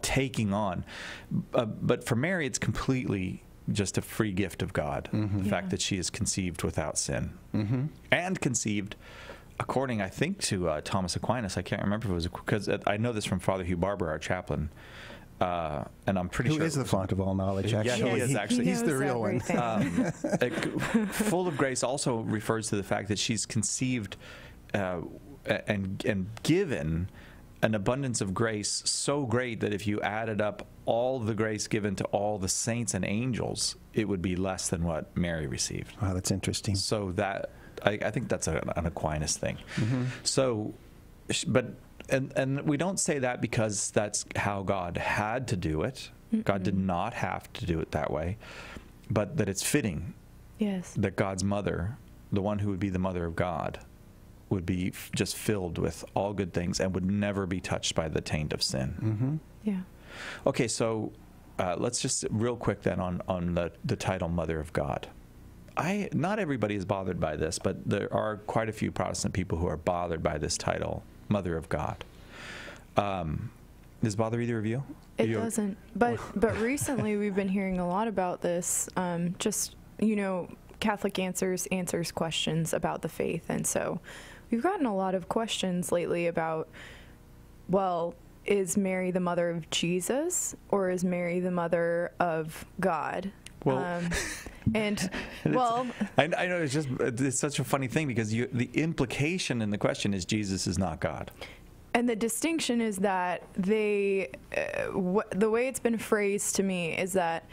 taking on. But for Mary, it's completely just a free gift of God. The fact that she is conceived without sin. And conceived according, I think, to Thomas Aquinas. I can't remember if it was, because I know this from Father Hugh Barber, our chaplain. And I'm pretty sure... Who is the font of all knowledge, actually. Yeah, he is, actually. He's the real one. Full of grace also refers to the fact that she's conceived and given an abundance of grace so great that if you added up all the grace given to all the saints and angels, it would be less than what Mary received. Wow, that's interesting. So that, I think that's an Aquinas thing. So, but... And we don't say that because that's how God had to do it. God did not have to do it that way, but that it's fitting. Yes. That God's mother, the one who would be the mother of God, would be just filled with all good things and would never be touched by the taint of sin. Yeah. Okay, so let's just real quick then on the title Mother of God. Not everybody is bothered by this, but there are quite a few Protestant people who are bothered by this title, Mother of God. Does it bother either of you? It doesn't. But recently we've been hearing a lot about this. Just, Catholic answers questions about the faith. And so we've gotten a lot of questions lately about, well, is Mary the mother of Jesus or is Mary the mother of God? Well, and I know it's such a funny thing because the implication in the question is Jesus is not God. And the distinction is that the way it's been phrased to me is that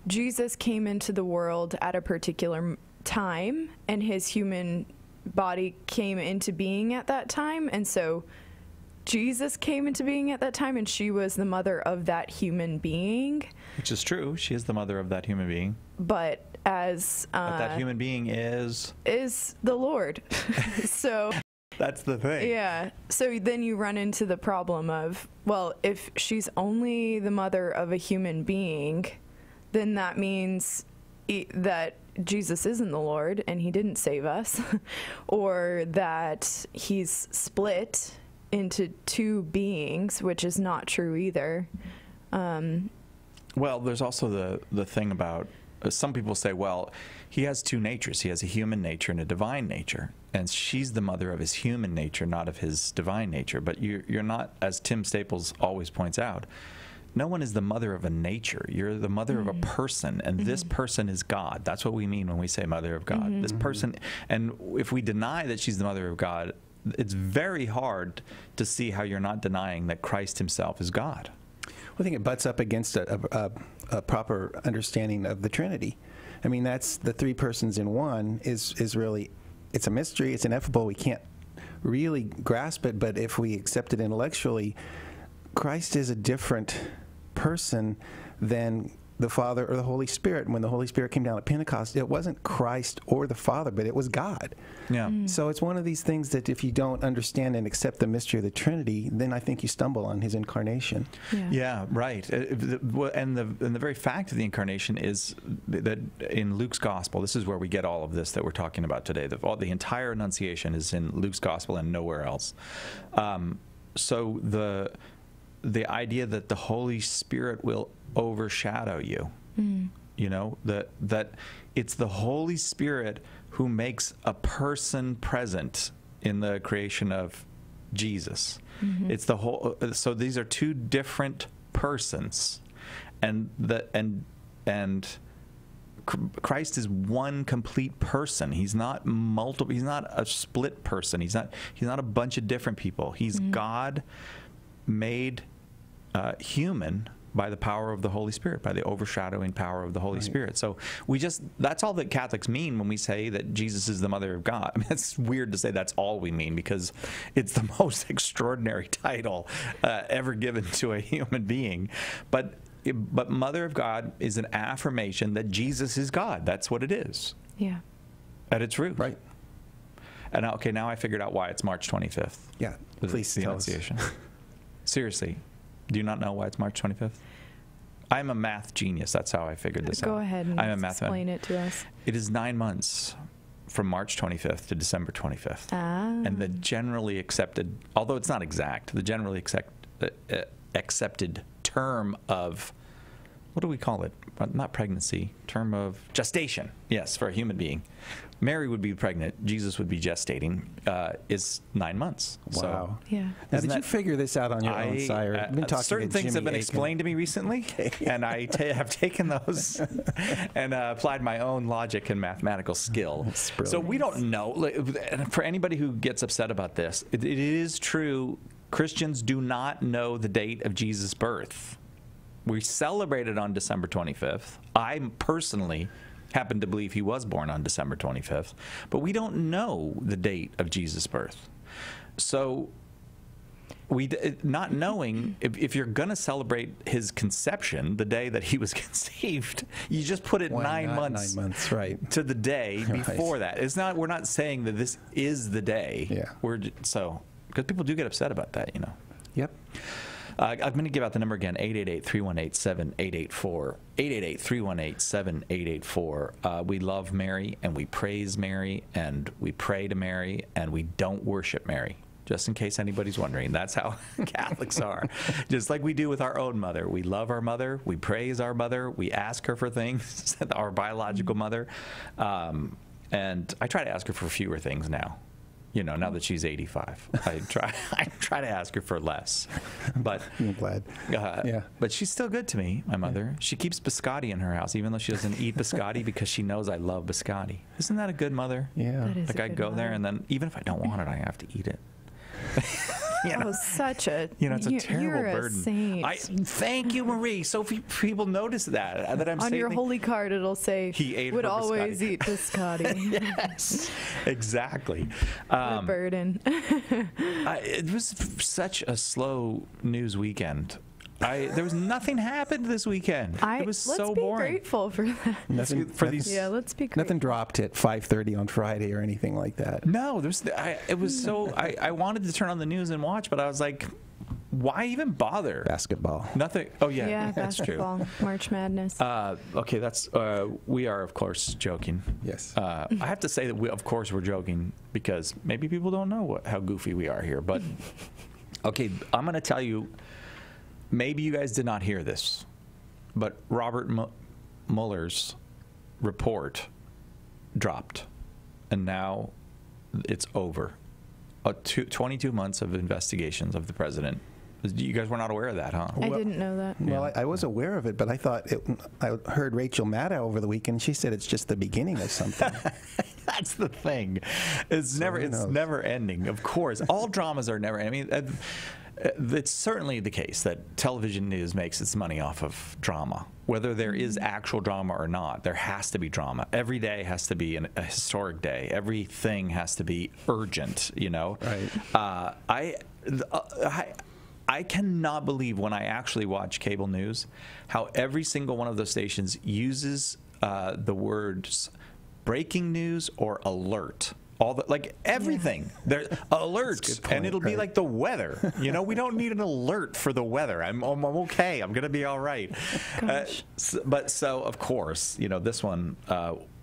Jesus came into the world at a particular time and his human body came into being at that time. And so Jesus came into being at that time and she was the mother of that human being. Which is true. She is the mother of that human being. But but that human being is the Lord. So that's the thing. Yeah. So then you run into the problem of, well, if she's only the mother of a human being, then that means that Jesus isn't the Lord and he didn't save us, or that he's split into two beings, which is not true either. Well, there's also the thing about, some people say, well, he has two natures. He has a human nature and a divine nature. And she's the mother of his human nature, not of his divine nature. But you're not, as Tim Staples always points out, no one is the mother of a nature. You're the mother of a person, and this person is God. That's what we mean when we say mother of God. This person, and if we deny that she's the mother of God, it's very hard to see how you're not denying that Christ himself is God. I think it butts up against a proper understanding of the Trinity. I mean, that's the three persons in one is really, it's a mystery, it's ineffable, we can't really grasp it, but if we accept it intellectually, Christ is a different person than the Father or the Holy Spirit. And when the Holy Spirit came down at Pentecost, it wasn't Christ or the Father, but it was God. Yeah. So it's one of these things that if you don't understand and accept the mystery of the Trinity, then I think you stumble on his incarnation. Yeah, right. And the very fact of the incarnation is that in Luke's Gospel, this is where we get all of this that we're talking about today. The entire Annunciation is in Luke's Gospel and nowhere else. So the idea that the Holy Spirit will overshadow you, that it's the Holy Spirit who makes a person present in the creation of Jesus. It's the whole. So these are two different persons, and Christ is one complete person. He's not multiple. He's not a split person. He's not a bunch of different people. He's God made human by the power of the Holy Spirit, by the overshadowing power of the Holy Spirit. So that's all that Catholics mean when we say that Jesus is the mother of God. I mean, it's weird to say that's all we mean because it's the most extraordinary title ever given to a human being. But Mother of God is an affirmation that Jesus is God. That's what it is. Yeah. At its root. Right. And now I figured out why it's March 25th. Yeah, please the tell us. Annunciation. Seriously, do you not know why it's March 25th? I'm a math genius. That's how I figured this out. Go ahead and explain it to us. It is 9 months from March 25th to December 25th. And the generally accepted, although it's not exact, the generally accepted term of, what do we call it? Not pregnancy, term of gestation. Yes, for a human being. Mary would be pregnant, Jesus would be gestating, is 9 months. Wow. Yeah. Now, Isn't did you that- figure this out on your own, Sire? I've been talking certain to things have Jimmy been Akin. explained to me recently, and I have taken those and applied my own logic and mathematical skill. That's So we brilliant. don't know. Like, for anybody who gets upset about this, it is true. Christians do not know the date of Jesus' birth. We celebrate it on December 25th. I personally happen to believe he was born on December 25th, but we don't know the date of Jesus' birth. So not knowing, if you're going to celebrate his conception, the day that he was conceived, you just put it Why 9 not months 9 months, right. to the day Right. before that. It's not. We're not saying that this is the day. Yeah. Because people do get upset about that, you know. Yep. I'm going to give out the number again, 888-318-7884, 888-318-7884. We love Mary, and we praise Mary, and we pray to Mary, and we don't worship Mary. Just in case anybody's wondering, that's how Catholics are. Just like we do with our own mother. We love our mother, we praise our mother, we ask her for things, our biological mother. And I try to ask her for fewer things now. You know, now that she's 85, I try to ask her for less, but I'm glad. Yeah. But she's still good to me, my mother. She keeps biscotti in her house, even though she doesn't eat biscotti, because she knows I love biscotti. Isn't that a good mother? Yeah. That is Like a I good go there, mother. and then even if I don't want it, I have to eat it. You know? Oh, such a It's a you're terrible a burden. saint. Thank you, Marie. So few people notice that I'm On your saying. holy card, it'll say, He ate would her always biscotti." eat biscotti. Yes, exactly. What a burden. It was such a slow news weekend. There was nothing happened this weekend. It was let's so be boring. grateful for that. Nothing, For these- Yeah, let's be grateful. nothing dropped at 5:30 on Friday or anything like that. No, it was so. I wanted to turn on the news and watch, but I was like, why even bother? Basketball. Nothing. Oh yeah, Yeah, that's true. basketball, March Madness. Okay, we are of course joking. Yes. I have to say that of course we're joking because maybe people don't know how goofy we are here. But okay, I'm going to tell you. Maybe you guys did not hear this, but Robert Mueller's report dropped, and now it's over. 22 months of investigations of the president. You guys were not aware of that, huh? I didn't know that. Well, I was aware of it, but I heard Rachel Maddow over the weekend. She said it's just the beginning of something. That's the thing. It's who knows? never ending. Of course, all dramas are never. I mean, it's certainly the case that television news makes its money off of drama. Whether there is actual drama or not, there has to be drama. Every day has to be a historic day. Everything has to be urgent. You know. Right. I cannot believe when I actually watch cable news how every single one of those stations uses the words breaking news or alert. Like everything, there alerts, point, and it'll be right. like the weather. You know, we don't need an alert for the weather. I'm okay. I'm gonna be all right. Gosh. But of course, you know, this one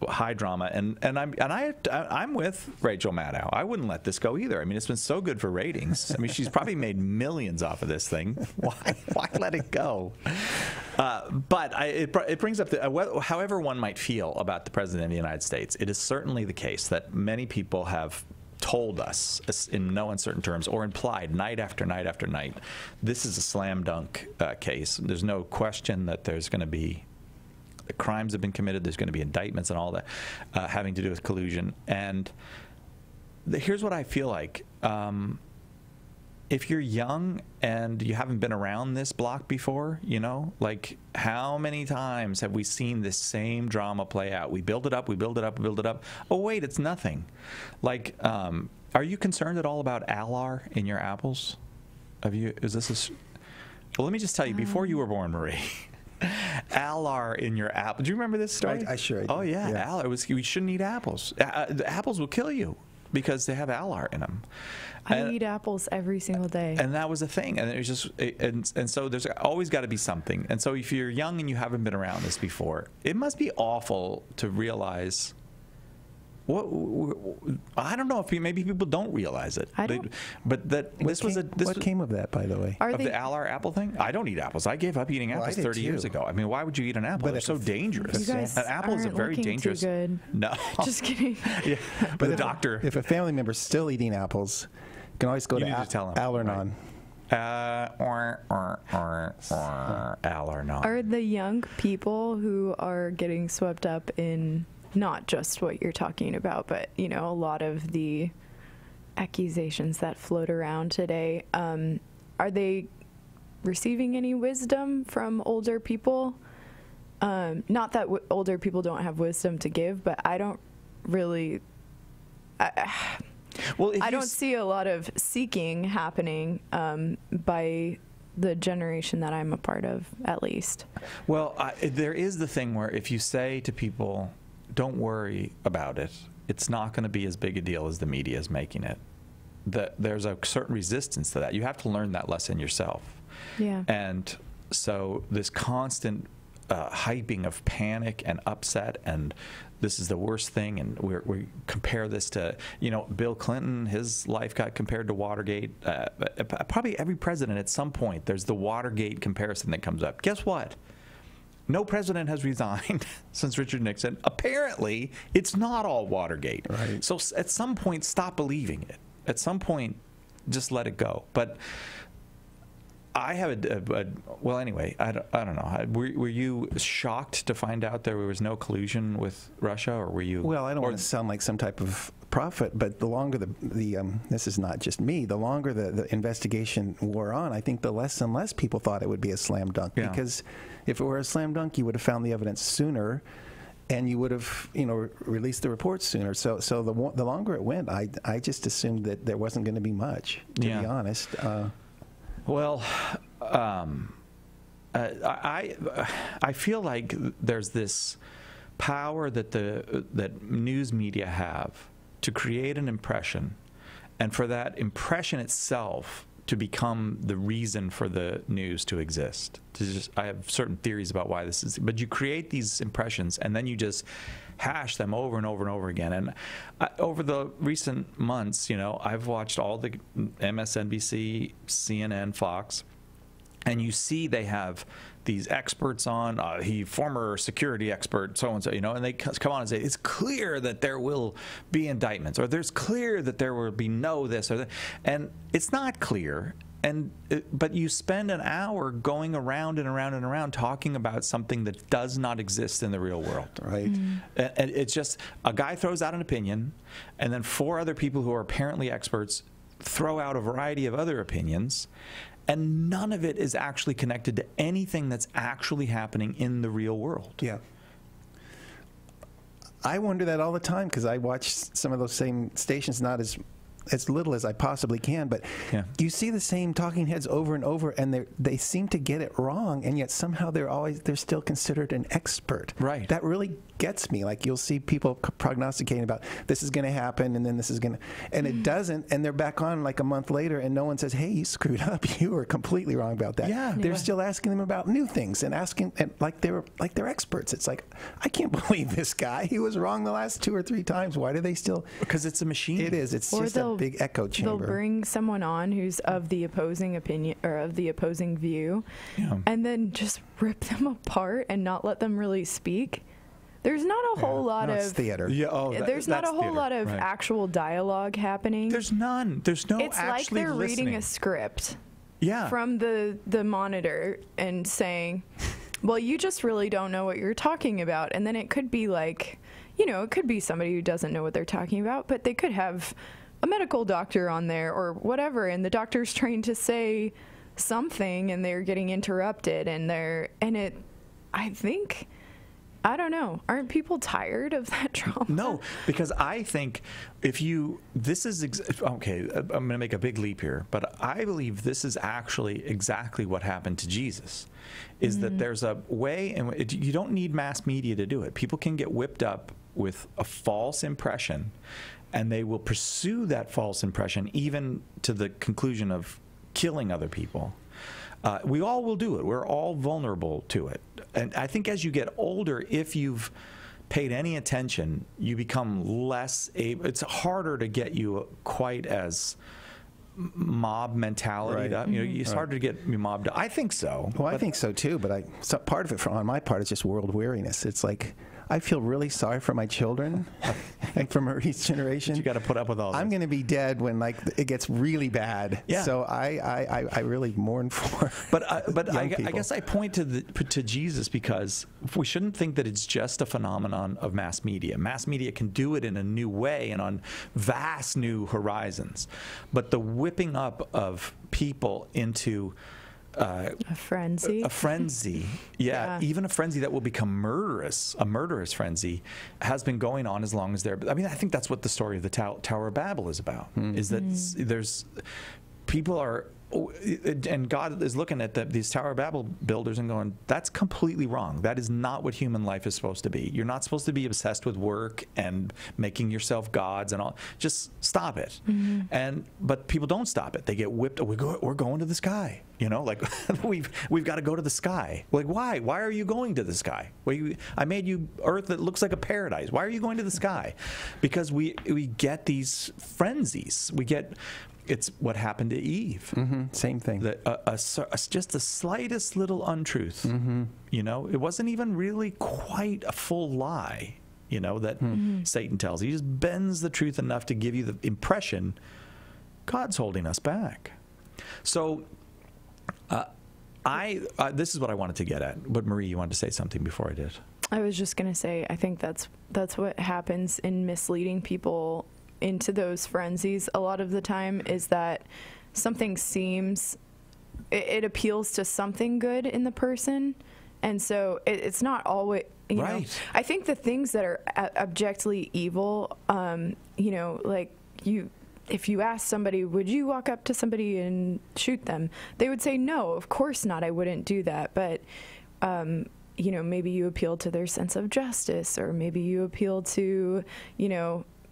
high drama, and I'm with Rachel Maddow. I wouldn't let this go either. I mean, it's been so good for ratings. I mean, she's probably made millions off of this thing. Why let it go? But it brings up however one might feel about the president of the United States. It is certainly the case that many people have told us in no uncertain terms or implied night after night after night, this is a slam dunk case. There's no question that there's going to be crimes have been committed. There's going to be indictments and all that having to do with collusion. And here's what I feel like. If you're young and you haven't been around this block before, you know, like how many times have we seen this same drama play out? We build it up, we build it up, we build it up. Oh, wait, it's nothing. Like, are you concerned at all about Alar in your apples? Well, let me just tell you, before you were born, Marie, Alar in your apple. Do you remember this story? I sure do. Oh, yeah. Yeah. Alar. We shouldn't eat apples. The apples will kill you because they have Alar in them. I eat apples every single day. And that was the thing. And it was just, and so there's always got to be something. And so if you're young and you haven't been around this before, it must be awful to realize I don't know if maybe people don't realize it. I don't- But that What came of that, by the way? Are of they? the Alar apple thing? I don't eat apples. I gave up eating Well, I apples did 30 years too. ago. I mean, why would you eat an apple? But They're if so it's- dangerous. You guys An apple is a aren't very looking too dangerous. good. No. Just kidding. Yeah. But the if- doctor. If a family member's still eating apples, you can always go You to need to tell 'em, Al-Anon. Alarnon. Are the young people who are getting swept up in not just what you're talking about, but a lot of the accusations that float around today, are they receiving any wisdom from older people? Not that older people don't have wisdom to give, but I don't really. Well, I don't see a lot of seeking happening by the generation that I'm a part of, at least. Well, there is the thing where if you say to people, "Don't worry about it," it's not going to be as big a deal as the media is making it. There's a certain resistance to that. You have to learn that lesson yourself. Yeah. And so this constant hyping of panic and upset, and this is the worst thing, and we compare this to, Bill Clinton, his life got compared to Watergate. Probably every president at some point, there's the Watergate comparison that comes up. Guess what? No president has resigned since Richard Nixon. Apparently, it's not all Watergate. Right. So at some point, stop believing it. At some point, just let it go. But I have well, anyway, I don't know. Were you shocked to find out there was no collusion with Russia, or were you? Well, I don't want to sound like some type of prophet, but the longer this is not just me, the longer the investigation wore on, I think the less and less people thought it would be a slam dunk. Yeah. Because if it were a slam dunk, you would have found the evidence sooner, and you would have, released the report sooner. So the longer it went, I just assumed that there wasn't going to be much, to be honest. Well, I feel like there's this power that news media have to create an impression, and for that impression itself to become the reason for the news to exist. I have certain theories about why this is, but you create these impressions and then you just hash them over and over and over again. And over the recent months, I've watched all the MSNBC, CNN, Fox, and you see they have these experts on, former security expert, so-and-so, and they come on and say, it's clear that there will be indictments, or there's clear that there will be no this or that. And it's not clear. But you spend an hour going around and around and around talking about something that does not exist in the real world. Right. And it's just, a guy throws out an opinion, and then 4 other people who are apparently experts throw out a variety of other opinions, and none of it is actually connected to anything that's actually happening in the real world. Yeah. I wonder that all the time because I watch some of those same stations, not as little as I possibly can, but you see the same talking heads over and over, and they seem to get it wrong, and yet somehow they're still considered an expert. Right. That really gets me. Like, you'll see people prognosticating about this is going to happen, and then this is going to, and it doesn't, and they're back on like a month later, and no one says, "Hey, you screwed up. You were completely wrong about that." Yeah. They're still asking them about new things and asking, and like they're experts. It's like, I can't believe this guy. He was wrong the last 2 or 3 times. Why do they still? Because it's a machine. It is. It's Or just a big echo chamber. They'll bring someone on who's of the opposing opinion or of the opposing view, and then just rip them apart and not let them really speak. There's not a whole lot It's of theater. Yeah. there's not a whole lot of right. actual dialogue happening. There's none. There's no it's like actually they're listening. reading a script Yeah. from the monitor and saying, well, you just really don't know what you're talking about. And then it could be like, it could be somebody who doesn't know what they're talking about, but they could have a medical doctor on there or whatever, and the doctor's trained to say something and they're getting interrupted, I think, I don't know, aren't people tired of that trauma? No, because I think okay, I'm going to make a big leap here, but I believe this is actually exactly what happened to Jesus, is that there's a way, and you don't need mass media to do it. People can get whipped up with a false impression, and they will pursue that false impression even to the conclusion of killing other people. We all will do it. We're all vulnerable to it. And I think as you get older, if you've paid any attention, you become less able. It's harder to get you quite as mob mentality. Right. It's harder to get you mobbed. I think so. Well, I think so too, but part of it on my part is just world weariness. It's like I feel really sorry for my children, like for Marie's generation. You got to put up with all this. I'm going to be dead when it gets really bad. Yeah. So I really mourn for. But I people. guess I point to Jesus because we shouldn't think that it's just a phenomenon of mass media. Mass media can do it in a new way and on vast new horizons. But the whipping up of people into a frenzy. Yeah, even a frenzy that will become murderous, a murderous frenzy, has been going on as long as they're. I mean, I think that's what the story of the Tower of Babel is about. Is that there's people are. And God is looking at these Tower of Babel builders and going, that's completely wrong. That is not what human life is supposed to be. You're not supposed to be obsessed with work and making yourself gods and all. Just stop it. But people don't stop it. They get whipped. We're going to the sky. Like we've got to go to the sky. Like why? Why are you going to the sky? I made you Earth that looks like a paradise. Why are you going to the sky? Because we get these frenzies. It's what happened to Eve. Same thing. Just the slightest little untruth. It wasn't even really quite a full lie, that Satan tells. He just bends the truth enough to give you the impression God's holding us back. So this is what I wanted to get at. But Marie, you wanted to say something before I did. I was just going to say, I think that's what happens in misleading people into those frenzies a lot of the time, is that something it appeals to something good in the person, and so it's not always right. I think the things that are objectively evil, like if you ask somebody, would you walk up to somebody and shoot them, they would say no, of course not, I wouldn't do that. But maybe you appeal to their sense of justice, or maybe you appeal to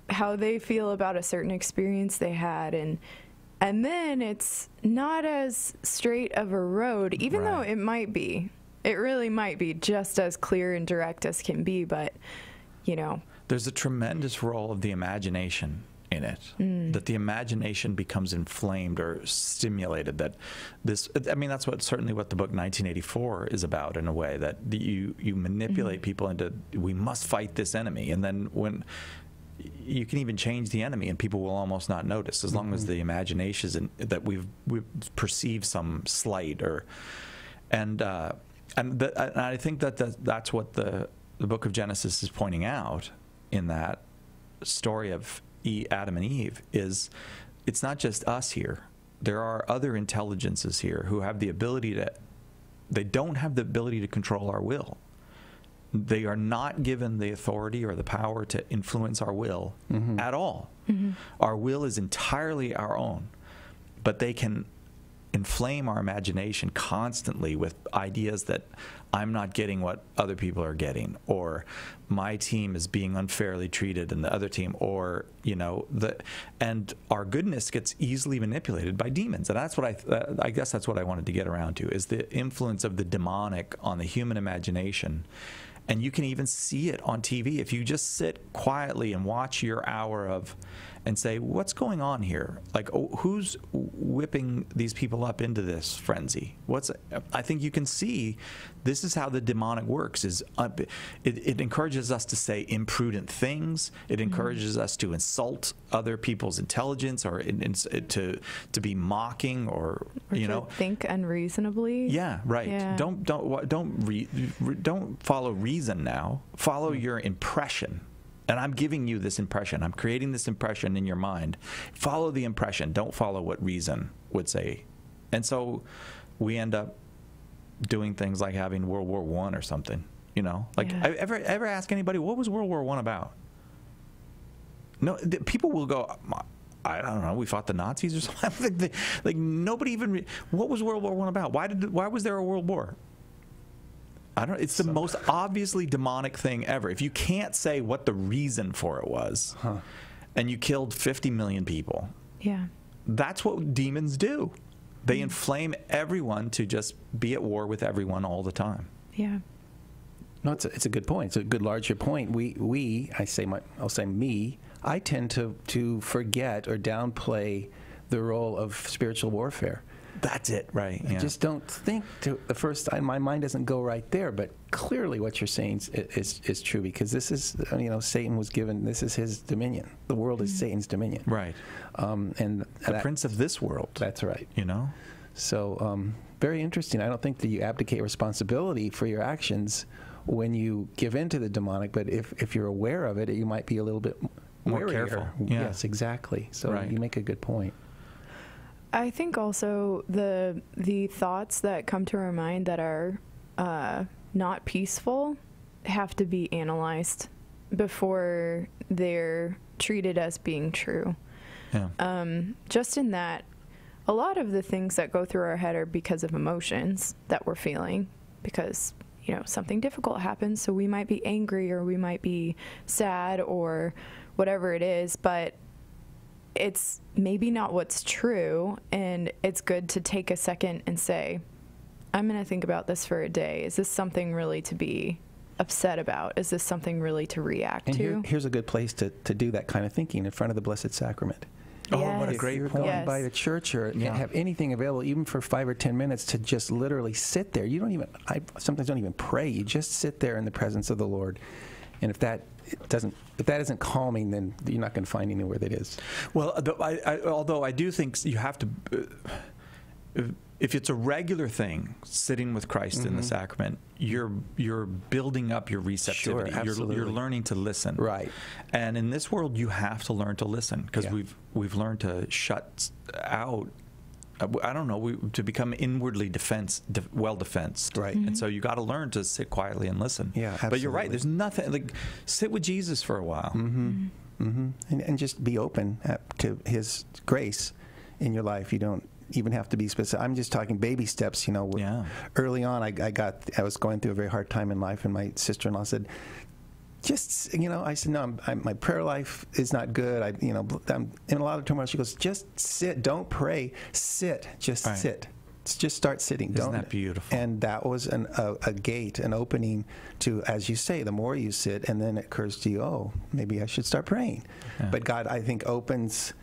how they feel about a certain experience they had, and then it's not as straight of a road, even though it really might be just as clear and direct as can be. But there's a tremendous role of the imagination in it, that the imagination becomes inflamed or stimulated. That's certainly what the book 1984 is about, in a way, that you manipulate people into, we must fight this enemy, and then when you can even change the enemy and people will almost not notice, as long as the imagination is that we've perceived some slight and I think that's what the book of Genesis is pointing out in that story of Adam and Eve. Is it's not just us here. There are other intelligences here who have the ability they don't have the ability to control our will. They are not given the authority or the power to influence our will at all. Our will is entirely our own, but they can inflame our imagination constantly with ideas that I'm not getting what other people are getting, or my team is being unfairly treated and the other team, or and our goodness gets easily manipulated by demons. And that's what I guess that's what I wanted to get around to, is the influence of the demonic on the human imagination. And you can even see it on TV. If you just sit quietly and watch your hour and say, what's going on here? Like, who's whipping these people up into this frenzy? I think you can see this is how the demonic works. It encourages us to say imprudent things. It encourages us to insult other people's intelligence, or to be mocking, or to think unreasonably. Yeah, right. Yeah. Don't follow reason now. Follow your impression. And I'm giving you this impression. I'm creating this impression in your mind. Follow the impression. Don't follow what reason would say. And so we end up doing things like having World War I or something. Ever ask anybody, what was World War I about? No, people will go, I don't know, we fought the Nazis or something. Nobody even. What was World War I about? Why was there a world war? I don't. It's the most obviously demonic thing ever. If you can't say what the reason for it was, and you killed 50 million people, that's what demons do. They inflame everyone to just be at war with everyone all the time. Yeah. No, it's a good point. It's a good larger point. I'll say me, I tend to forget or downplay the role of spiritual warfare. That's it, right? I just don't think the first time, my mind doesn't go right there. But clearly what you're saying is true, because this is, Satan was given, this is his dominion. The world is Satan's dominion. Right. And the prince of this world. That's right. So, very interesting. I don't think that you abdicate responsibility for your actions when you give in to the demonic, but if you're aware of it, you might be a little bit more careful. Yeah. Yes, exactly. So you make a good point. I think also the thoughts that come to our mind that are not peaceful have to be analyzed before they're treated as being true. Yeah. Just in that, a lot of the things that go through our head are because of emotions that we're feeling, because something difficult happens, so we might be angry or we might be sad or whatever it is, but it's maybe not what's true, and it's good to take a second and say, I'm going to think about this for a day. Is this something really to be upset about? Is this something really to react to? Here's a good place to do that kind of thinking, in front of the Blessed Sacrament. Oh, what a great If you're point. going by the church or have anything available, even for 5 or 10 minutes, to just literally sit there. I sometimes don't even pray. You just sit there in the presence of the Lord. And if that isn't calming, then you're not going to find anywhere that is. Well, although I do think you have to, if it's a regular thing, sitting with Christ in the sacrament, you're building up your receptivity. Sure, absolutely. You're learning to listen. Right. And in this world, you have to learn to listen, because we've learned to shut out. To become inwardly well defensed. Right. And so you got to learn to sit quietly and listen. Yeah, absolutely. But you're right. There's nothing, sit with Jesus for a while. Mm-hmm. Mm-hmm. And just be open to his grace in your life. You don't even have to be specific. I'm just talking baby steps, Early on, I was going through a very hard time in life, and my sister-in-law said, I said, no, my prayer life is not good. I'm in a lot of turmoil. She goes, just sit, don't pray, sit, just sit. Just start sitting. Isn't that beautiful? And that was a gate, an opening to, as you say, the more you sit, and then it occurs to you, oh, maybe I should start praying. Yeah. But God, I think, opens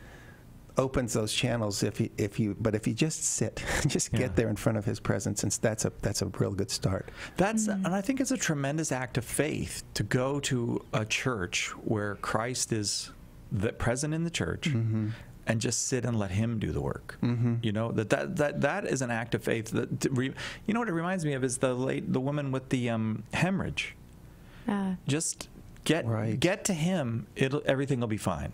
those channels if you just sit, just get there in front of his presence, and that's a real good start. And I think it's a tremendous act of faith to go to a church where Christ is present in the church, and just sit and let him do the work. That is an act of faith. What it reminds me of is the woman with the hemorrhage. Just get to him. Everything will be fine.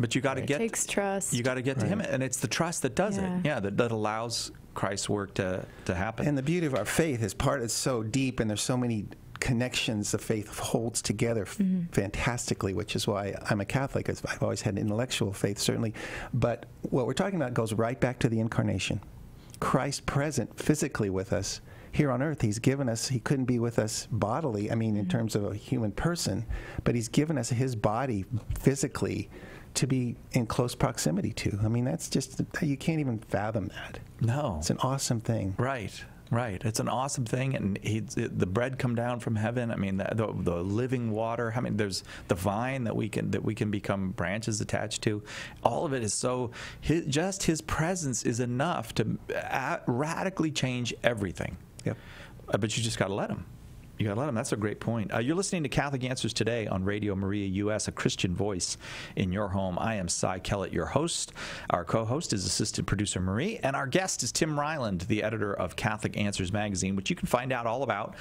But you got to get. It takes trust. You got to get to him, and it's the trust that does it. Yeah, that allows Christ's work to happen. And the beauty of our faith is it's so deep, and there's so many connections the faith holds together fantastically, which is why I'm a Catholic. I've always had an intellectual faith, certainly, but what we're talking about goes right back to the incarnation. Christ present physically with us here on earth. He's given us, he couldn't be with us bodily, in terms of a human person, but he's given us his body physically to be in close proximity to. That's just, you can't even fathom that. No. It's an awesome thing. Right. It's an awesome thing, and the bread come down from heaven. The living water. There's the vine that we can become branches attached to. All of it is so. Just his presence is enough to radically change everything. Yep. But you just got to let him. You got to let them. That's a great point. You're listening to Catholic Answers Today on Radio Maria US, a Christian voice in your home. I am Cy Kellett, your host. Our co-host is assistant producer Marie, and our guest is Tim Ryland, the editor of Catholic Answers Magazine, which you can find out all about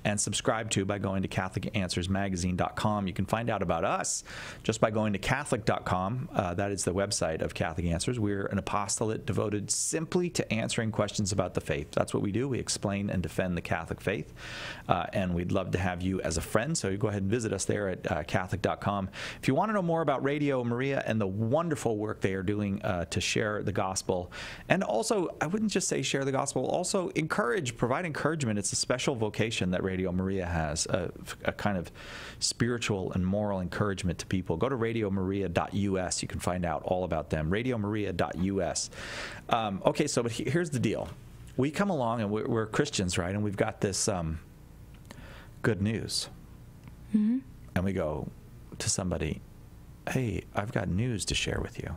and subscribe to by going to CatholicAnswersMagazine.com. You can find out about us just by going to Catholic.com. That is the website of Catholic Answers. We're an apostolate devoted simply to answering questions about the faith. That's what we do. We explain and defend the Catholic faith. And we'd love to have you as a friend, so you go ahead and visit us there at Catholic.com. If you want to know more about Radio Maria and the wonderful work they are doing to share the gospel, and also, I wouldn't just say share the gospel, also provide encouragement. It's a special vocation that Radio Maria has, a kind of spiritual and moral encouragement to people. Go to radiomaria.us. You can find out all about them. radiomaria.us. Okay, so but here's the deal. We come along, and we're Christians, right? And we've got this good news. Mm-hmm. And we go to somebody, hey, I've got news to share with you.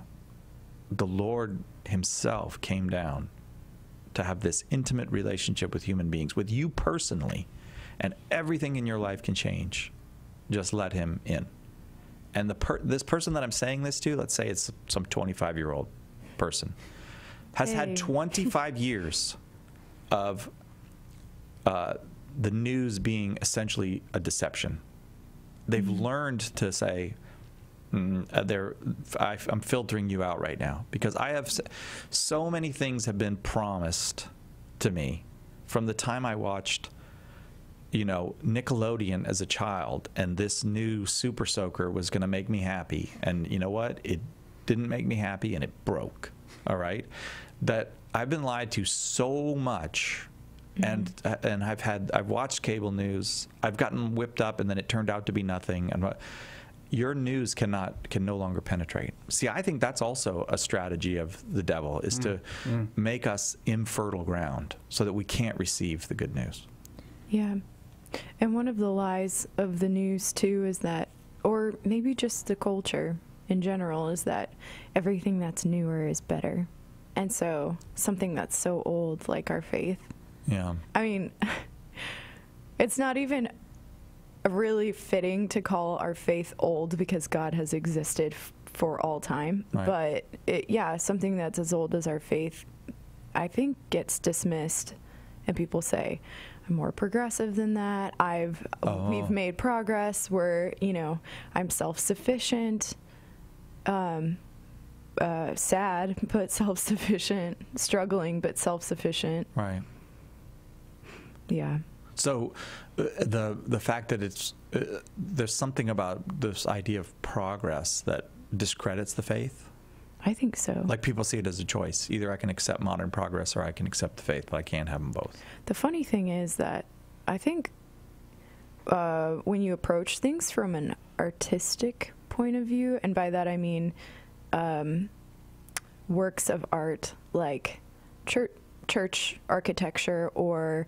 The Lord himself came down to have this intimate relationship with human beings, with you personally, and everything in your life can change. Just let him in. And this person that I'm saying this to, let's say it's some 25-year-old person, has had 25 years of the news being essentially a deception. They've learned to say, I'm filtering you out right now, because I have so many things have been promised to me from the time I watched, Nickelodeon as a child, and this new Super Soaker was going to make me happy. And you know what? It didn't make me happy, and it broke. All right? That I've been lied to so much, and I've watched cable news. I've gotten whipped up, and then it turned out to be nothing. And your news can no longer penetrate. See, I think that's also a strategy of the devil, is to make us infertile ground so that we can't receive the good news. Yeah. And one of the lies of the news, too, is that, or maybe just the culture in general, is that everything that's newer is better. And so something that's so old, like our faith. Yeah. I mean, it's not even really fitting to call our faith old, because God has existed for all time. Right. But something that's as old as our faith, I think, gets dismissed, and people say, I'm more progressive than that. We've made progress. I'm self-sufficient. Sad, but self-sufficient. Struggling, but self-sufficient. Right. Yeah. So the fact that there's something about this idea of progress that discredits the faith. I think so. Like, people see it as a choice. Either I can accept modern progress or I can accept the faith, but I can't have them both. The funny thing is that I think when you approach things from an artistic point of view, and by that I mean works of art like church architecture, or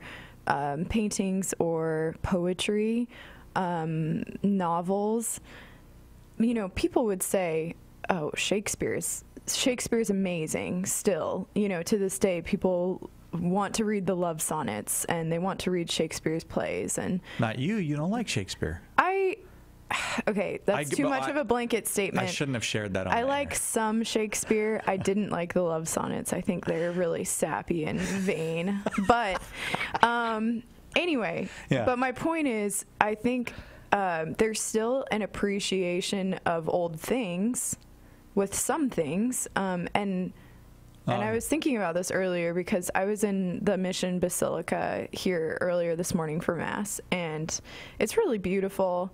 paintings, or poetry, novels, people would say, oh, Shakespeare's amazing still. To this day, people want to read the love sonnets, and they want to read Shakespeare's plays. And not you don't like Shakespeare. Okay, that's too much of a blanket statement. I shouldn't have shared that on I like some Shakespeare. I didn't like the love sonnets. I think they're really sappy and vain. But anyway, but my point is, I think there's still an appreciation of old things with some things. And I was thinking about this earlier, because I was in the Mission Basilica here earlier this morning for Mass, and it's really beautiful.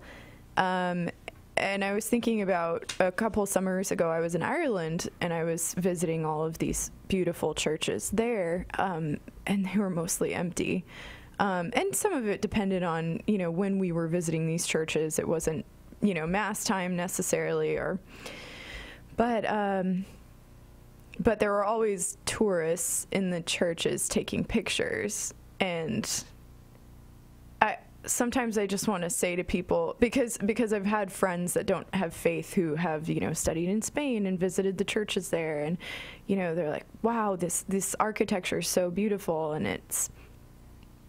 And I was thinking about a couple summers ago, I was in Ireland, and I was visiting all of these beautiful churches there, and they were mostly empty. And some of it depended on, when we were visiting these churches. It wasn't, Mass time necessarily, but there were always tourists in the churches taking pictures. And sometimes I just want to say to people, because I've had friends that don't have faith who have, studied in Spain and visited the churches there, and, they're like, wow, this architecture is so beautiful. And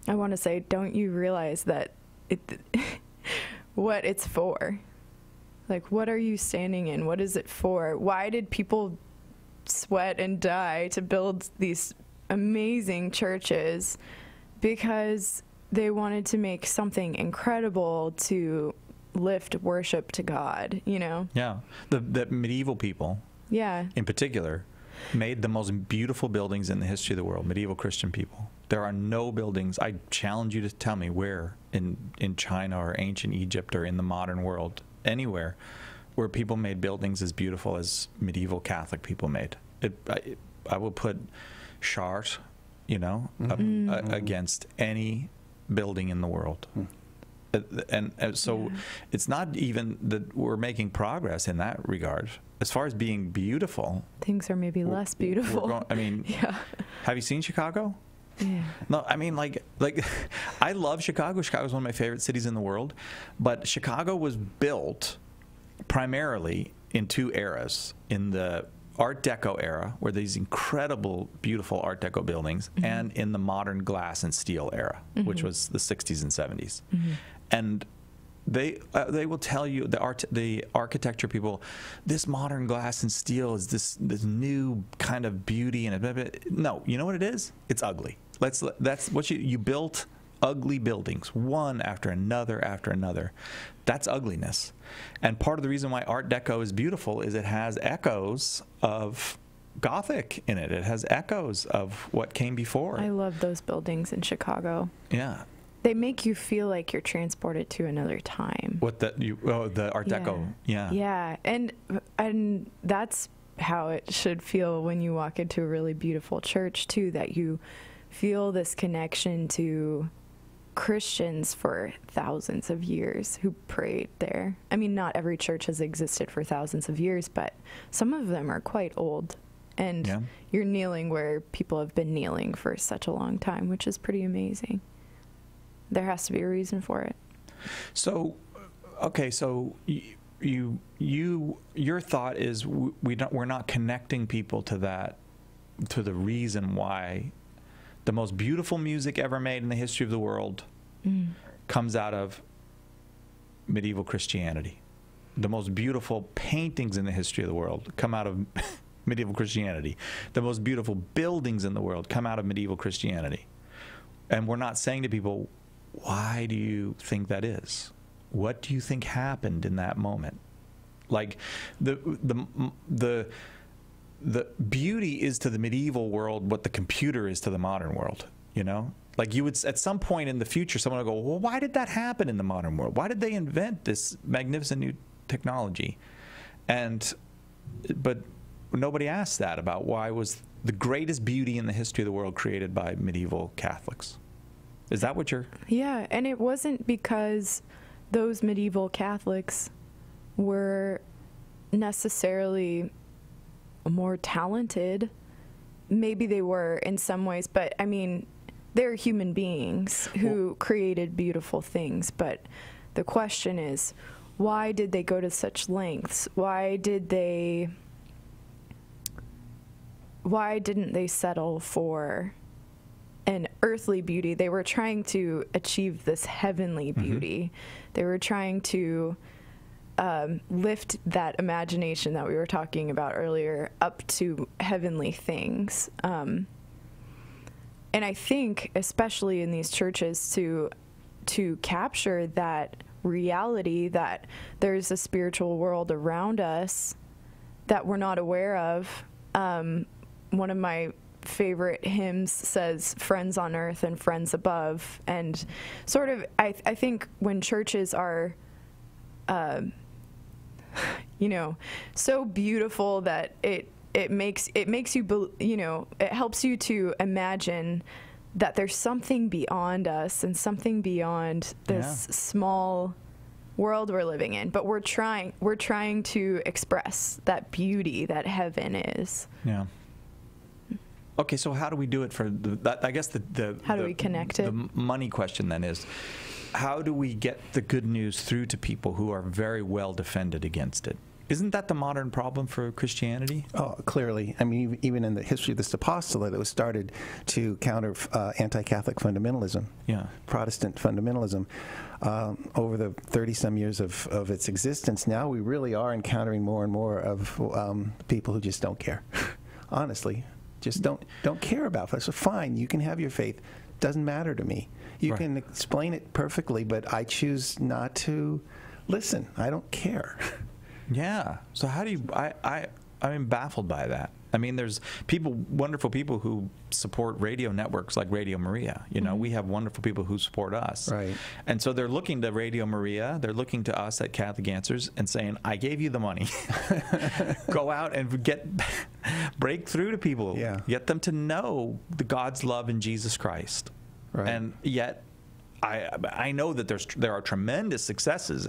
I want to say, don't you realize that what it's for? Like, what are you standing in? What is it for? Why did people sweat and die to build these amazing churches? Because they wanted to make something incredible to lift worship to God, Yeah. The medieval people, in particular, made the most beautiful buildings in the history of the world, medieval Christian people. There are no buildings, I challenge you to tell me where in China or ancient Egypt or in the modern world, anywhere, where people made buildings as beautiful as medieval Catholic people made. I will put Chartres, against any building in the world. And so it's not even that we're making progress in that regard. As far as being beautiful, things are maybe less beautiful. Have you seen Chicago? Yeah. No, I mean, like I love Chicago. Chicago is one of my favorite cities in the world, but Chicago was built primarily in two eras: in the Art Deco era, where these incredible, beautiful Art Deco buildings, and in the modern glass and steel era, which was the 60s and 70s. And they will tell you, the architecture people, this modern glass and steel is this new kind of beauty, and no, you know what it is? It's ugly. That's what you built. Ugly buildings, one after another after another. That's ugliness. And part of the reason why Art Deco is beautiful is it has echoes of Gothic in it. It has echoes of what came before. I love those buildings in Chicago. Yeah. They make you feel like you're transported to another time. The Art Deco. Yeah. Yeah, and that's how it should feel when you walk into a really beautiful church too, that you feel this connection to Christians for thousands of years who prayed there. I mean, not every church has existed for thousands of years, but some of them are quite old. And you're kneeling where people have been kneeling for such a long time, which is pretty amazing. There has to be a reason for it. So, okay, so your thought is we're not connecting people to that, to the reason why the most beautiful music ever made in the history of the world comes out of medieval Christianity. The most beautiful paintings in the history of the world come out of medieval Christianity. The most beautiful buildings in the world come out of medieval Christianity. And we're not saying to people, why do you think that is? What do you think happened in that moment? Like the beauty is to the medieval world what the computer is to the modern world, you know? Like you would, at some point in the future, someone will go, well, why did that happen in the modern world? Why did they invent this magnificent new technology? But nobody asked that about why was the greatest beauty in the history of the world created by medieval Catholics. Is that what you're... Yeah, and it wasn't because those medieval Catholics were necessarily more talented. Maybe they were in some ways, but I mean, they're human beings who created beautiful things. But the question is, why did they go to such lengths? Why didn't they settle for an earthly beauty? They were trying to achieve this heavenly beauty. They were trying to lift that imagination that we were talking about earlier up to heavenly things. And I think, especially in these churches, to capture that reality that there's a spiritual world around us that we're not aware of. One of my favorite hymns says friends on earth and friends above, and sort of I think when churches are so beautiful that it makes you, it helps you to imagine that there's something beyond us and something beyond this small world we're living in, but we're trying to express that beauty that heaven is. Yeah. Okay, so how do we do it for I guess how do we connect it? The money question then is, how do we get the good news through to people who are very well defended against it? Isn't that the modern problem for Christianity? Oh, clearly. I mean, even in the history of this apostolate, it was started to counter anti-Catholic fundamentalism, Protestant fundamentalism. Over the 30-some years of its existence, now we really are encountering more and more of people who just don't care. Honestly, just don't care about it. So fine, you can have your faith. Doesn't matter to me. You can explain it perfectly, but I choose not to listen. I don't care. Yeah. So how do you? I'm baffled by that. I mean, there's wonderful people who support radio networks like Radio Maria. You know, we have wonderful people who support us. Right. And so they're looking to Radio Maria. They're looking to us at Catholic Answers and saying, I gave you the money. Go out and break through to people. Yeah. Get them to know the God's love in Jesus Christ. Right. And yet, I know that there are tremendous successes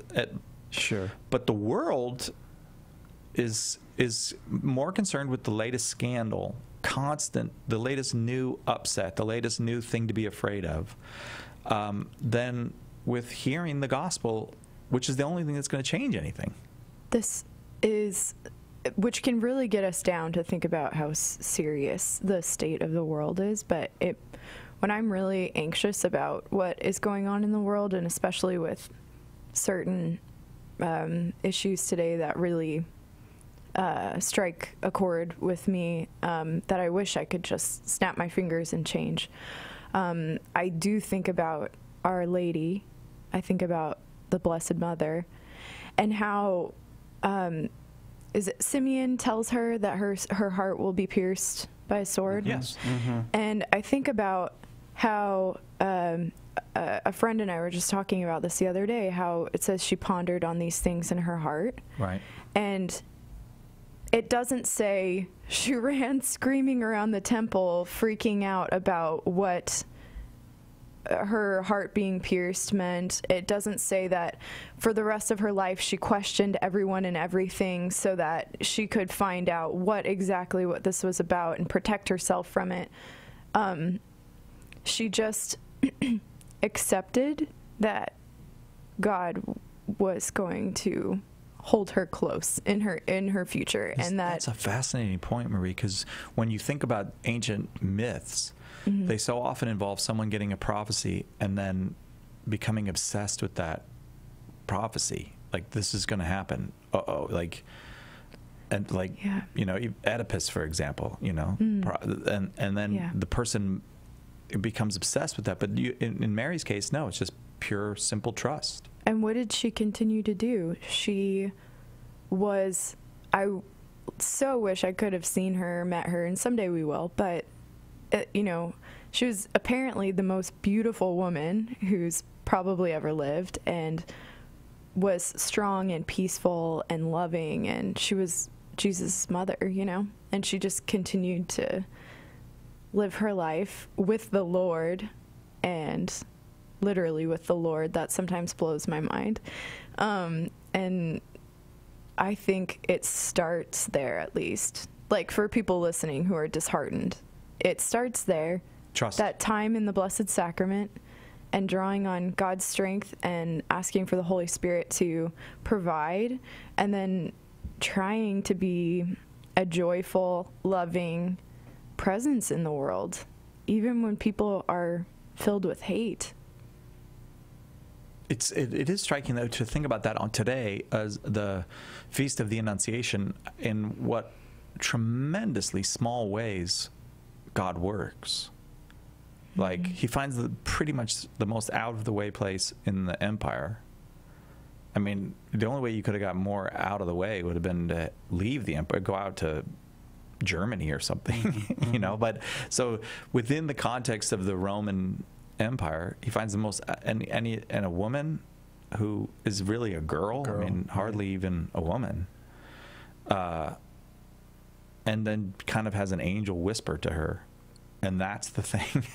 but the world is more concerned with the latest scandal the latest new upset, the latest new thing to be afraid of, than with hearing the gospel, which is the only thing that's going to change anything. This is, which can really get us down to think about how serious the state of the world is. But when I'm really anxious about what is going on in the world, and especially with certain issues today that really strike a chord with me, that I wish I could just snap my fingers and change. I do think about Our Lady. I think about the Blessed Mother, and how is it Simeon tells her that her heart will be pierced by a sword? Yes. Mm-hmm. And I think about how a friend and I were just talking about this the other day, how it says she pondered on these things in her heart. Right. And it doesn't say she ran screaming around the temple, freaking out about what her heart being pierced meant. It doesn't say that for the rest of her life she questioned everyone and everything so that she could find out what this was about and protect herself from it. She just accepted that God was going to hold her close in her future. And that's a fascinating point, Marie, because when you think about ancient myths, mm-hmm. they so often involve someone getting a prophecy and then becoming obsessed with that prophecy. Like, this is going to happen. Yeah. You know, Oedipus, for example, you know, and then the person becomes obsessed with that. But in Mary's case, no, it's just pure, simple trust. And what did she continue to do? I so wish I could have seen her, met her, and someday we will, but, she was apparently the most beautiful woman who's probably ever lived, and was strong and peaceful and loving, and she was Jesus' mother, and she just continued to live her life with the Lord, and literally with the Lord. That sometimes blows my mind. And I think it starts there, at least. Like, for people listening who are disheartened, it starts there. Trust. That time in the Blessed Sacrament, and drawing on God's strength and asking for the Holy Spirit to provide, and then trying to be a joyful, loving presence in the world, even when people are filled with hate. It is striking, though, to think about that on today as the Feast of the Annunciation, in what tremendously small ways God works. Mm-hmm. Like, he finds pretty much the most out-of-the-way place in the empire. I mean, the only way you could have got more out of the way would have been to leave the empire, go out to Germany or something, Mm-hmm. But so within the context of the Roman Empire, he finds the most, and a woman who is really a girl. I mean, hardly even a woman, and then kind of has an angel whisper to her, and that's the thing.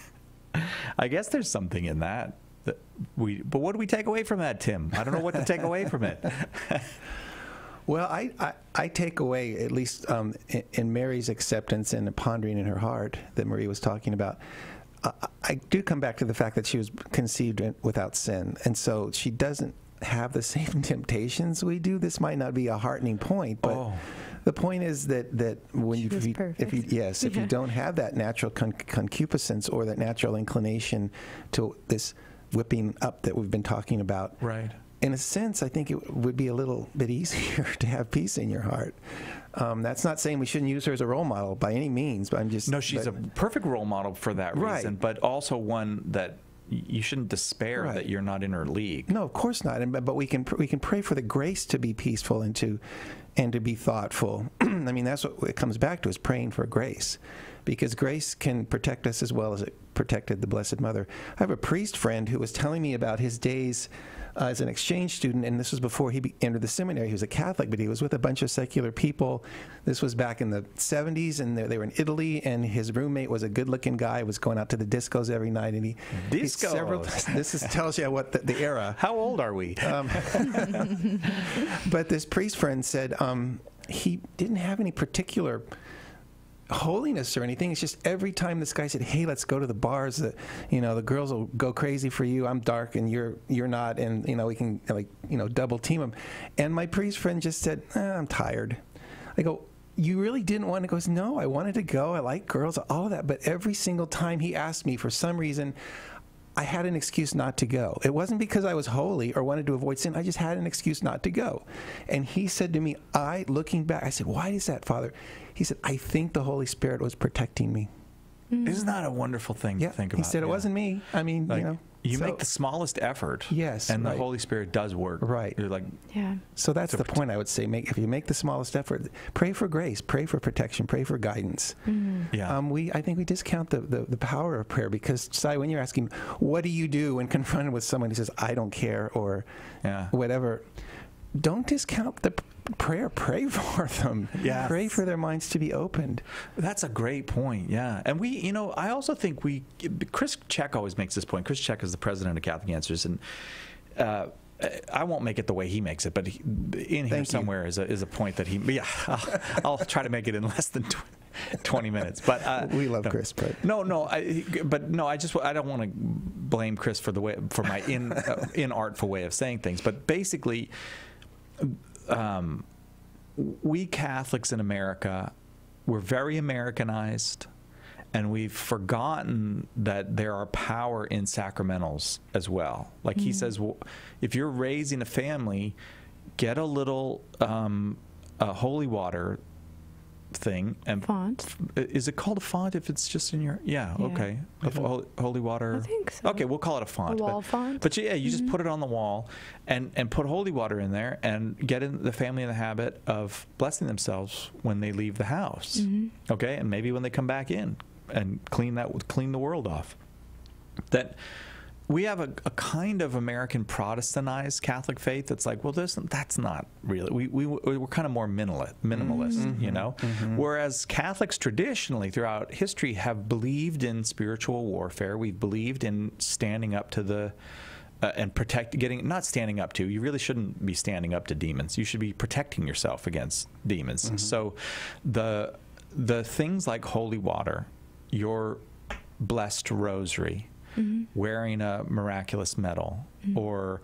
I guess there's something in that but what do we take away from that, Tim? I don't know what to take away from it. Well, I take away, at least in Mary's acceptance and the pondering in her heart that Marie was talking about, I do come back to the fact that she was conceived without sin, and so she doesn't have the same temptations we do. This might not be a heartening point, but the point is that when if you don't have that natural concupiscence or that natural inclination to this whipping up that we've been talking about, right? In a sense, I think it would be a little bit easier to have peace in your heart. That's not saying we shouldn't use her as a role model by any means, but I'm just... No, she's a perfect role model for that reason, right. But also one that you shouldn't despair right. that you're not in her league. No, of course not. But we can pray for the grace to be peaceful and to be thoughtful. I mean, that's what it comes back to, is praying for grace. Because grace can protect us as well as it protected the Blessed Mother. I have a priest friend who was telling me about his days as an exchange student, and this was before he entered the seminary. He was a Catholic, but he was with a bunch of secular people. This was back in the 70s, and they were in Italy, and his roommate was a good-looking guy, was going out to the discos every night. And this tells you what the era. How old are we? But this priest friend said he didn't have any particular holiness or anything. It's just every time this guy said, "Hey, let's go to the bars. The girls will go crazy for you. I'm dark and you're not, and we can double team them." And my priest friend just said, "I'm tired." I go, "You really didn't want to go?" He goes, "No, I wanted to go. I like girls, all of that." But every single time he asked me, for some reason, I had an excuse not to go. It wasn't because I was holy or wanted to avoid sin. I just had an excuse not to go. And he said to me, looking back, I said, "Why is that, Father?" He said, "I think the Holy Spirit was protecting me." Isn't that a wonderful thing to think about? He said, "It wasn't me." I mean, you make the smallest effort. Yes. And right. the Holy Spirit does work. Right. You're like, Yeah. So that's the point, I would say. If you make the smallest effort, pray for grace, pray for protection, pray for guidance. yeah. I think we discount the power of prayer, because, Si, when you're asking, what do you do when confronted with someone who says, "I don't care," or Yeah. whatever, don't discount the prayer. Pray for them. Yes. Pray for their minds to be opened. That's a great point. Yeah. And I also think Chris Check always makes this point. Chris Check is the president of Catholic Answers. And I won't make it the way he makes it, but in here somewhere is a point that I'll try to make it in less than 20 minutes. But we love Chris, but I don't want to blame Chris for my inartful way of saying things. But basically, we Catholics in America, we're very Americanized, and we've forgotten that there are power in sacramentals as well. Like he says, well, if you're raising a family, get a little holy water thing and font. Is it called a font if it's just in your okay holy water? I think so. Okay, we'll call it a font. A wall font. But you just put it on the wall and put holy water in there and get the family in the habit of blessing themselves when they leave the house. Okay, and maybe when they come back in and clean the world off. That we have a kind of American Protestantized Catholic faith that's like, well, that's not really. We're kind of more minimalist, Whereas Catholics traditionally throughout history have believed in spiritual warfare. We've believed in standing up to the and not standing up to. You really shouldn't be standing up to demons. You should be protecting yourself against demons. So the things like holy water, your blessed rosary, wearing a miraculous medal, or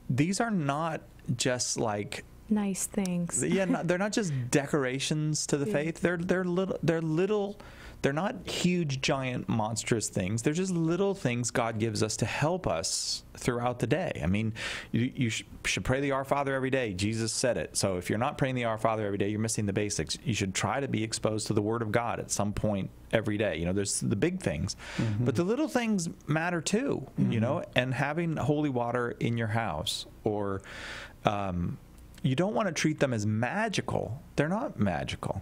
these are not just like nice things. They're not just decorations to the faith. They're little. They're not huge, giant, monstrous things. They're just little things God gives us to help us throughout the day. I mean, you should pray the Our Father every day. Jesus said it. So if you're not praying the Our Father every day, you're missing the basics. You should try to be exposed to the Word of God at some point every day. There's the big things, but the little things matter too, and having holy water in your house, or you don't want to treat them as magical. They're not magical.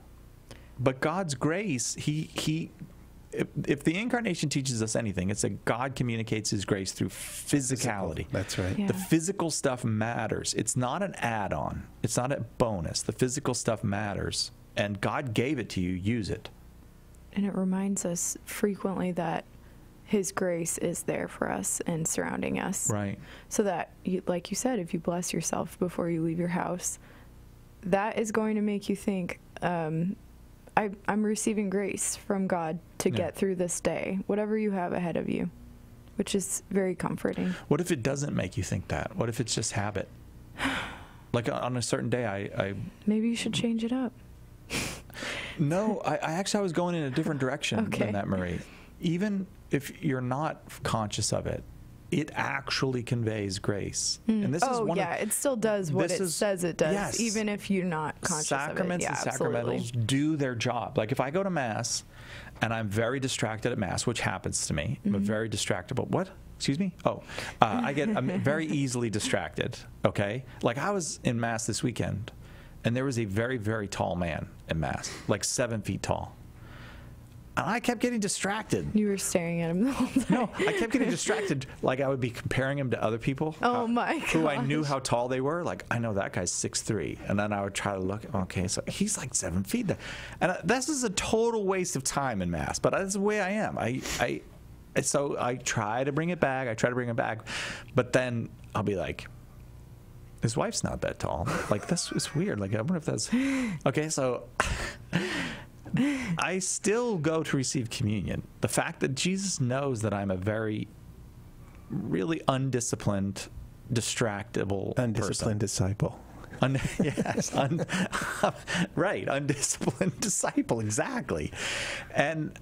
But God's grace, if the incarnation teaches us anything, it's that God communicates his grace through physicality. That's right. Yeah. The physical stuff matters. It's not an add-on. It's not a bonus. The physical stuff matters. And God gave it to you. Use it. And it reminds us frequently that his grace is there for us and surrounding us. Right. So that, like you said, if you bless yourself before you leave your house, that is going to make you think, I'm receiving grace from God to get through this day, whatever you have ahead of you, which is very comforting. What if it doesn't make you think that? What if it's just habit? Like on a certain day, I maybe you should change it up. No, I was going in a different direction than that, Marie. Even if you're not conscious of it, it actually conveys grace. And this is one it still does what it says it does, yes. even if you're not conscious of it. Sacraments and sacramentals do their job. Like if I go to Mass and I'm very distracted at Mass, which happens to me, I'm very distractible. What? Excuse me? I'm very easily distracted, okay? Like I was in Mass this weekend, and there was a very, very tall man in Mass, like 7 feet tall. And I kept getting distracted. You were staring at him the whole time. No, I kept getting distracted. Like I would be comparing him to other people. Oh my gosh. Who I knew how tall they were. Like I know that guy's 6'3", and then I would try to look. Okay, so he's like 7 feet. And this is a total waste of time in Mass. But that's the way I am. So I try to bring it back. But then I'll be like, his wife's not that tall. Like this is weird. Like I wonder if that's okay. So. I still go to receive communion. The fact that Jesus knows that I'm a very, really undisciplined, distractible Undisciplined disciple. Yes, right, undisciplined disciple, exactly. And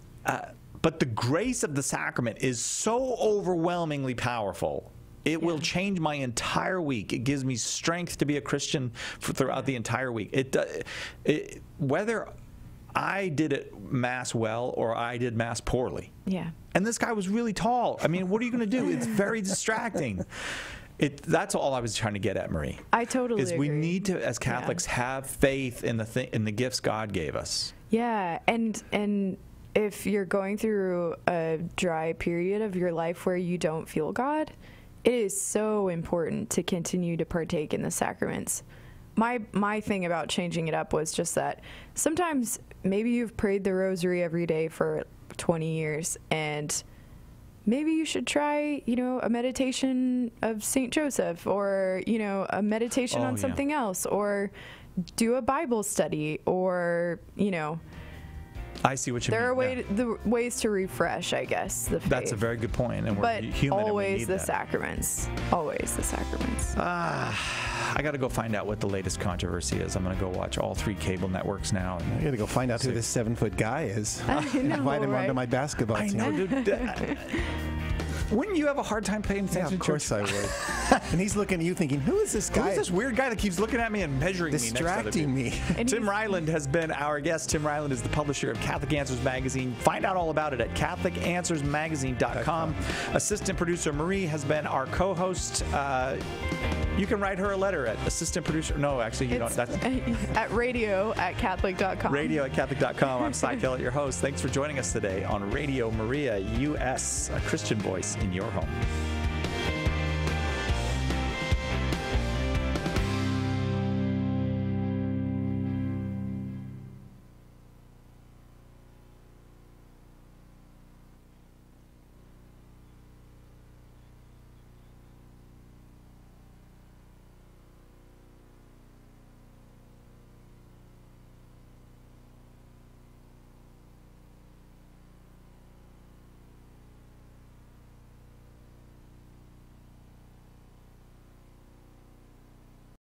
but the grace of the sacrament is so overwhelmingly powerful. It will change my entire week. It gives me strength to be a Christian throughout the entire week. Whether I did it Mass well or I did Mass poorly. Yeah. And this guy was really tall. I mean, what are you going to do? It's very distracting. That's all I was trying to get at, Marie. I totally agree. We agree. need to, as Catholics, have faith in the gifts God gave us. Yeah, and if you're going through a dry period of your life where you don't feel God, it is so important to continue to partake in the sacraments. My thing about changing it up was just that sometimes maybe you've prayed the rosary every day for 20 years and maybe you should try, a meditation of St. Joseph or, a meditation on something else or do a Bible study or, I see what you mean. There are ways to refresh, I guess, the faith. That's a very good point. And we're but human always and we need the that. sacraments. Always the sacraments. I got to go find out what the latest controversy is. I'm going to go watch all 3 cable networks now. I got to go find out who this 7-foot guy is. I know, Invite him right? onto my basketball I team. know, dude. Wouldn't you have a hard time paying attention? Yeah, of course I would. And he's looking at you thinking, who is this guy? Who's this weird guy that keeps looking at me and measuring distracting me? And Tim he's- Ryland has been our guest. Tim Ryland is the publisher of Catholic Answers Magazine. Find out all about it at CatholicAnswersMagazine.com. Assistant producer Marie has been our co-host. You can write her a letter at assistant producer. No, actually, you don't. That's at radio@catholic.com. radio@catholic.com. I'm Cy Kellett, your host. Thanks for joining us today on Radio Maria US, a Christian voice in your home.